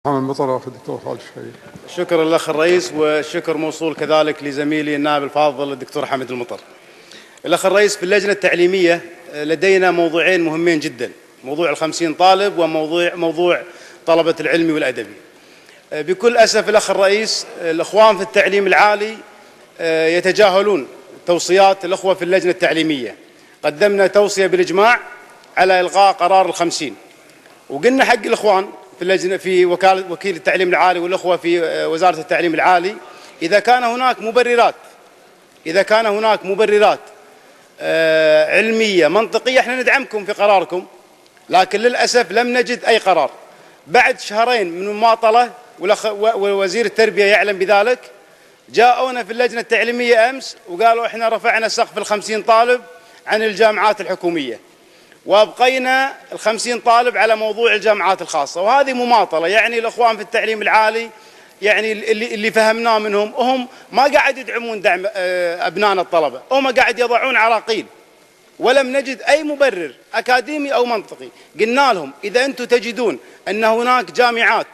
محمد مطر أخ الدكتور خالد الشخير. شكرا للأخ الرئيس، والشكر موصول كذلك لزميلي النائب الفاضل الدكتور حمد المطر. الأخ الرئيس، في اللجنة التعليمية لدينا موضوعين مهمين جدا، موضوع 50 طالب وموضوع طلبة العلمي والأدبي. بكل أسف الأخ الرئيس، الإخوان في التعليم العالي يتجاهلون توصيات الأخوة في اللجنة التعليمية. قدمنا توصية بالإجماع على إلغاء قرار 50، وقلنا حق الإخوان في اللجنة في وكيل التعليم العالي والأخوة في وزارة التعليم العالي، إذا كان هناك مبررات علمية منطقية احنا ندعمكم في قراركم، لكن للأسف لم نجد أي قرار. بعد شهرين من المماطلة، ووزير التربية يعلم بذلك، جاءونا في اللجنة التعليمية أمس وقالوا احنا رفعنا سقف 50 طالب عن الجامعات الحكومية، وأبقينا 50 طالب على موضوع الجامعات الخاصة، وهذه مماطلة. يعني الإخوان في التعليم العالي، يعني اللي فهمناه منهم، هم ما قاعد يدعمون دعم أبنائنا الطلبة، هم قاعد يضعون عراقيل، ولم نجد أي مبرر أكاديمي أو منطقي. قلنا لهم إذا أنتم تجدون أن هناك جامعات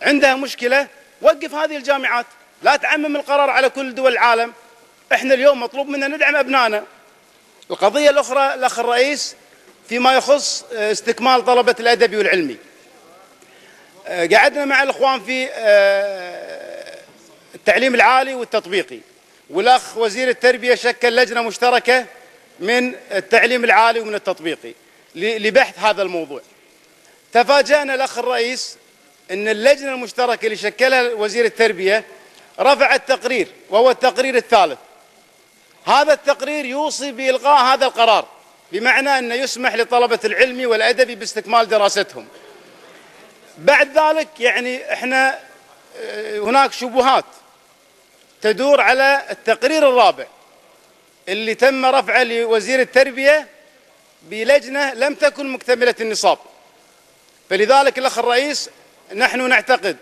عندها مشكلة، وقف هذه الجامعات، لا تعمم القرار على كل دول العالم. احنا اليوم مطلوب منا ندعم أبنائنا. القضية الأخرى الأخ الرئيس، فيما يخص استكمال طلبة الأدبي والعلمي، قعدنا مع الإخوان في التعليم العالي والتطبيقي، والأخ وزير التربية شكل لجنة مشتركة من التعليم العالي ومن التطبيقي لبحث هذا الموضوع. تفاجأنا الأخ الرئيس أن اللجنة المشتركة اللي شكلها وزير التربية رفعت تقرير، وهو التقرير الثالث. هذا التقرير يوصي بإلغاء هذا القرار، بمعنى أنه يسمح لطلبة العلمي والأدبي باستكمال دراستهم. بعد ذلك يعني احنا هناك شبهات تدور على التقرير الرابع اللي تم رفعه لوزير التربية بلجنة لم تكن مكتملة النصاب. فلذلك الأخ الرئيس، نحن نعتقد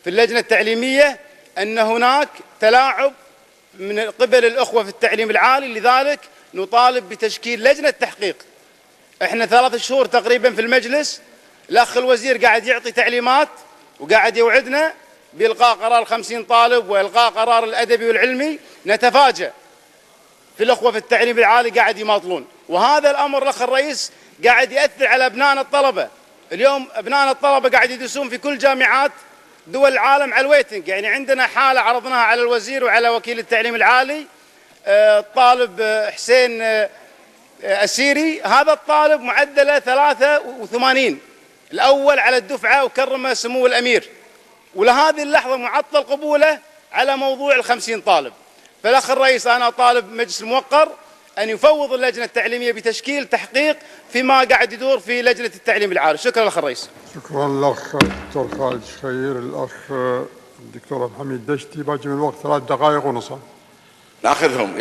في اللجنة التعليمية أن هناك تلاعب من قبل الأخوة في التعليم العالي، لذلك نطالب بتشكيل لجنة تحقيق. احنا 3 شهور تقريبا في المجلس، الأخ الوزير قاعد يعطي تعليمات وقاعد يوعدنا بإلغاء قرار 50 طالب وإلغاء قرار الأدبي والعلمي. نتفاجأ في الأخوة في التعليم العالي قاعد يماطلون، وهذا الأمر الأخ الرئيس قاعد يأثر على أبنائنا الطلبة. اليوم أبنائنا الطلبة قاعد يدرسون في كل جامعات دول العالم على الويتنج. يعني عندنا حالة عرضناها على الوزير وعلى وكيل التعليم العالي، الطالب حسين أسيري، هذا الطالب معدله 83 الأول على الدفعة وكرمه سمو الأمير، ولهذه اللحظة معطل قبوله على موضوع 50 طالب. فالأخ الرئيس، أنا طالب مجلس الموقر أن يفوض اللجنة التعليمية بتشكيل تحقيق فيما قاعد يدور في لجنة التعليم العالي. شكرا الأخ الرئيس. شكرا للأخ الدكتور خالد الشخير. الأخ الدكتور محمد دشتي، باقي من الوقت 3 دقائق ونصف. ناخذهم.